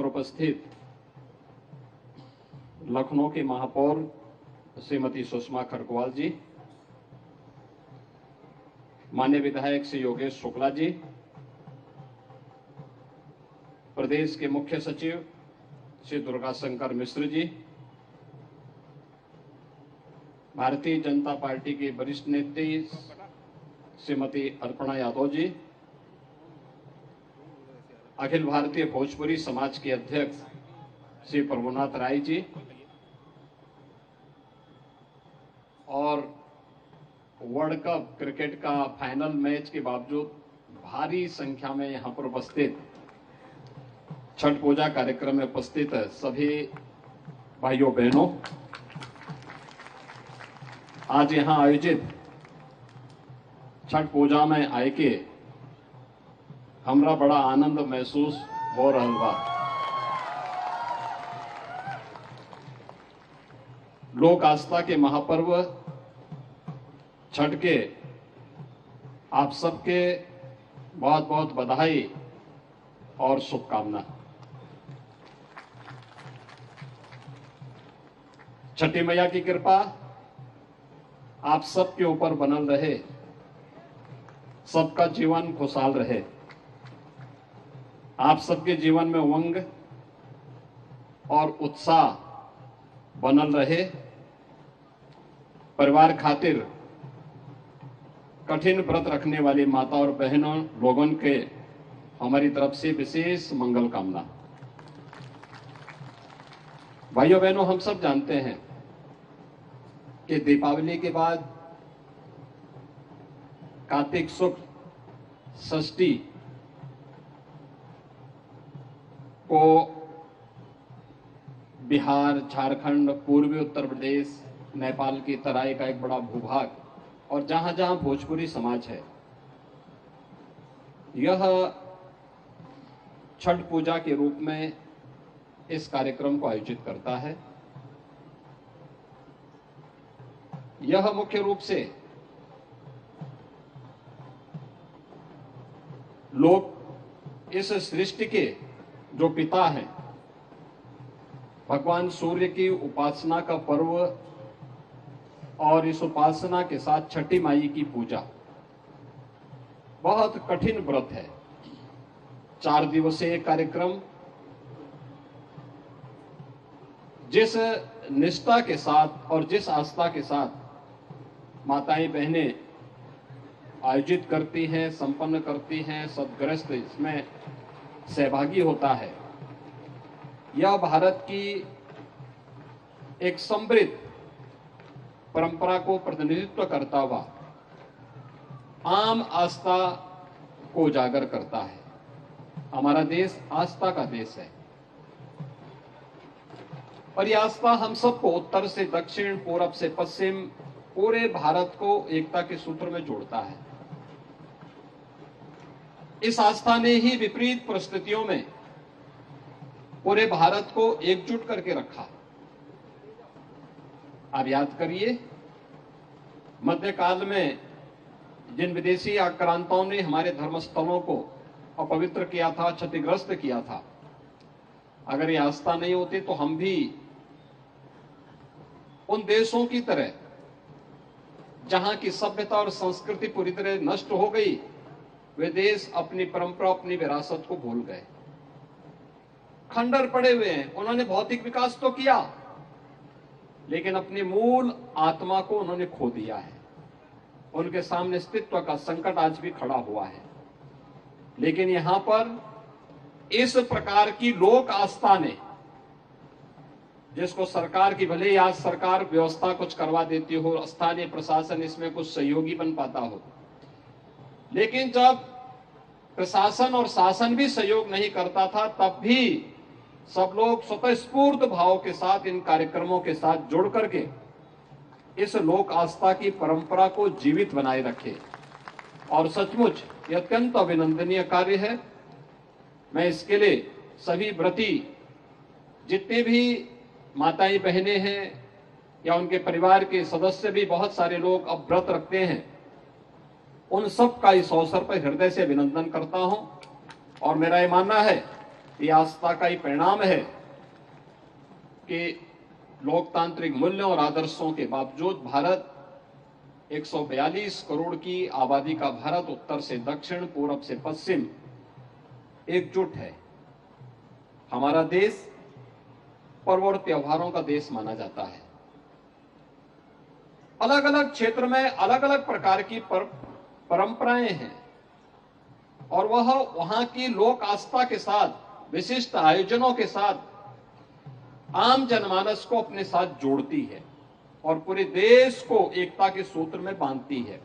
पर उपस्थित लखनऊ की महापौर श्रीमती सुषमा खरगोवाल जी, माननीय विधायक श्री योगेश शुक्ला जी, प्रदेश के मुख्य सचिव श्री दुर्गाशंकर मिश्र जी, भारतीय जनता पार्टी की वरिष्ठ नेत्री श्रीमती अर्पणा यादव जी, अखिल भारतीय भोजपुरी समाज के अध्यक्ष श्री प्रभुनाथ राय जी और वर्ल्ड कप क्रिकेट का फाइनल मैच के बावजूद भारी संख्या में यहां पर उपस्थित छठ पूजा कार्यक्रम में उपस्थित सभी भाइयों बहनों, आज यहां आयोजित छठ पूजा में आए के हमरा बड़ा आनंद महसूस हो रहा बा। लोक आस्था के महापर्व छठ के आप सबके बहुत बहुत बधाई और शुभकामना। छठी मैया की कृपा आप सबके ऊपर बनल रहे, सबका जीवन खुशहाल रहे, आप सबके जीवन में उमंग और उत्साह बनल रहे, परिवार खातिर कठिन व्रत रखने वाली माता और बहनों लोगों के हमारी तरफ से विशेष मंगल कामना। भाइयों बहनों, हम सब जानते हैं कि दीपावली के बाद कार्तिक शुक्ल षष्ठी को बिहार, झारखंड, पूर्वी उत्तर प्रदेश, नेपाल की तराई का एक बड़ा भूभाग और जहां जहां भोजपुरी समाज है, यह छठ पूजा के रूप में इस कार्यक्रम को आयोजित करता है। यह मुख्य रूप से लोग इस सृष्टि के जो पिता हैं, भगवान सूर्य की उपासना का पर्व और इस उपासना के साथ छठी माई की पूजा बहुत कठिन व्रत है। 4 दिवसीय कार्यक्रम जिस निष्ठा के साथ और जिस आस्था के साथ माताएं बहनें आयोजित करती हैं, संपन्न करती हैं, सदग्रस्त इसमें सहभागी होता है, यह भारत की एक समृद्ध परंपरा को प्रतिनिधित्व करता हुआ आम आस्था को उजागर करता है। हमारा देश आस्था का देश है और यह आस्था हम सबको उत्तर से दक्षिण, पूरब से पश्चिम, पूरे भारत को एकता के सूत्र में जोड़ता है। इस आस्था ने ही विपरीत परिस्थितियों में पूरे भारत को एकजुट करके रखा। आप याद करिए, मध्यकाल में जिन विदेशी आक्रांताओं ने हमारे धर्मस्थलों को अपवित्र किया था, क्षतिग्रस्त किया था, अगर ये आस्था नहीं होती तो हम भी उन देशों की तरह जहां की सभ्यता और संस्कृति पूरी तरह नष्ट हो गई, वे देश अपनी परंपरा, अपनी विरासत को भूल गए, खंडर पड़े हुए हैं। उन्होंने भौतिक विकास तो किया लेकिन अपनी मूल आत्मा को उन्होंने खो दिया है। उनके सामने अस्तित्व का संकट आज भी खड़ा हुआ है। लेकिन यहां पर इस प्रकार की लोक आस्था ने, जिसको सरकार की भले ही आज सरकार व्यवस्था कुछ करवा देती हो, स्थानीय प्रशासन इसमें कुछ सहयोगी बन पाता हो, लेकिन जब प्रशासन और शासन भी सहयोग नहीं करता था, तब भी सब लोग स्वतःस्फूर्त भाव के साथ इन कार्यक्रमों के साथ जुड़ करके इस लोक आस्था की परंपरा को जीवित बनाए रखे और सचमुच यह अत्यंत अभिनंदनीय कार्य है। मैं इसके लिए सभी व्रती, जितने भी माताएं बहनें हैं या उनके परिवार के सदस्य भी बहुत सारे लोग अब व्रत रखते हैं, उन सब का इस अवसर पर हृदय से अभिनंदन करता हूं और मेरा ये मानना है ये आस्था का ही परिणाम है कि लोकतांत्रिक मूल्यों और आदर्शों के बावजूद भारत 142 करोड़ की आबादी का भारत उत्तर से दक्षिण, पूरब से पश्चिम एकजुट है। हमारा देश पर्व और त्योहारों का देश माना जाता है। अलग अलग क्षेत्र में अलग अलग प्रकार की परंपराएं हैं और वह वहां की लोक आस्था के साथ, विशिष्ट आयोजनों के साथ आम जनमानस को अपने साथ जोड़ती है और पूरे देश को एकता के सूत्र में बांधती है।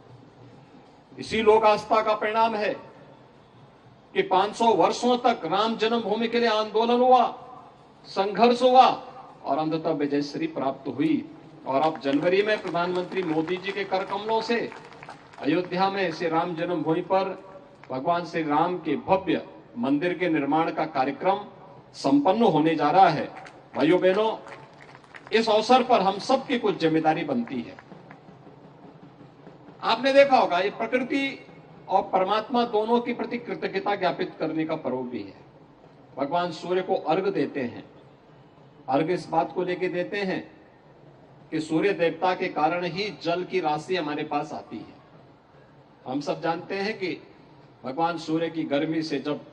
इसी लोक आस्था का परिणाम है कि 500 वर्षों तक राम जन्मभूमि के लिए आंदोलन हुआ, संघर्ष हुआ और अंततः विजयश्री प्राप्त हुई। और अब जनवरी में प्रधानमंत्री मोदी जी के कर कमलों से अयोध्या में श्री राम जन्मभूमि पर भगवान श्री राम के भव्य मंदिर के निर्माण का कार्यक्रम संपन्न होने जा रहा है। भाइयों बहनों, इस अवसर पर हम सबकी कुछ जिम्मेदारी बनती है। आपने देखा होगा, ये प्रकृति और परमात्मा दोनों के प्रति कृतज्ञता ज्ञापित करने का पर्व भी है। भगवान सूर्य को अर्घ देते हैं। अर्घ इस बात को लेके देते हैं कि सूर्य देवता के कारण ही जल की राशि हमारे पास आती है। हम सब जानते हैं कि भगवान सूर्य की गर्मी से जब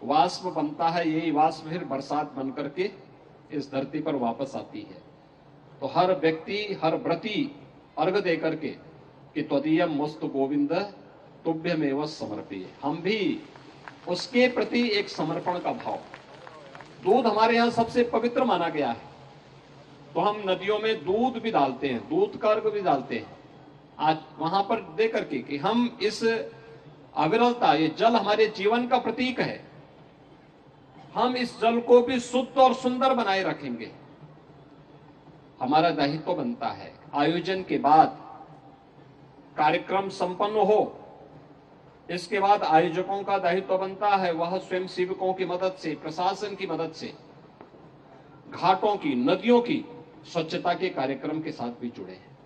वाष्प बनता है, यही वाष्प फिर बरसात बन करके इस धरती पर वापस आती है। तो हर व्यक्ति, हर व्रती अर्घ दे करके कि त्वदीयम मस्तु गोविंद तुभ्यमेव समर्पये, हम भी उसके प्रति एक समर्पण का भाव। दूध हमारे यहाँ सबसे पवित्र माना गया है, तो हम नदियों में दूध भी डालते हैं, दूध का अर्घ भी डालते हैं आज वहां पर दे करके कि हम इस अविरलता, ये जल हमारे जीवन का प्रतीक है, हम इस जल को भी शुद्ध और सुंदर बनाए रखेंगे। हमारा दायित्व बनता है। आयोजन के बाद कार्यक्रम संपन्न हो, इसके बाद आयोजकों का दायित्व बनता है वह स्वयं सेवकों की मदद से, प्रशासन की मदद से घाटों की, नदियों की स्वच्छता के कार्यक्रम के साथ भी जुड़े हैं।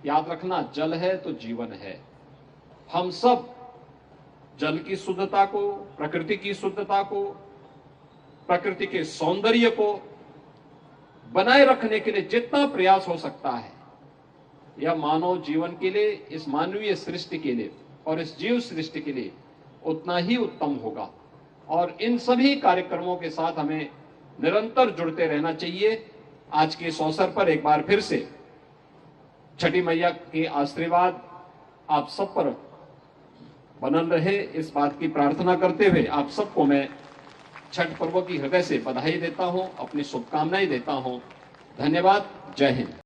याद रखना, जल है तो जीवन है। हम सब जल की शुद्धता को, प्रकृति की शुद्धता को, प्रकृति के सौंदर्य को बनाए रखने के लिए जितना प्रयास हो सकता है, यह मानव जीवन के लिए, इस मानवीय सृष्टि के लिए और इस जीव सृष्टि के लिए उतना ही उत्तम होगा। और इन सभी कार्यक्रमों के साथ हमें निरंतर जुड़ते रहना चाहिए। आज के इस अवसर पर एक बार फिर से छठी मैया के आशीर्वाद आप सब पर बनल रहे, इस बात की प्रार्थना करते हुए आप सबको मैं छठ पर्व की हृदय से बधाई देता हूं, अपनी शुभकामनाएं देता हूं। धन्यवाद। जय हिंद।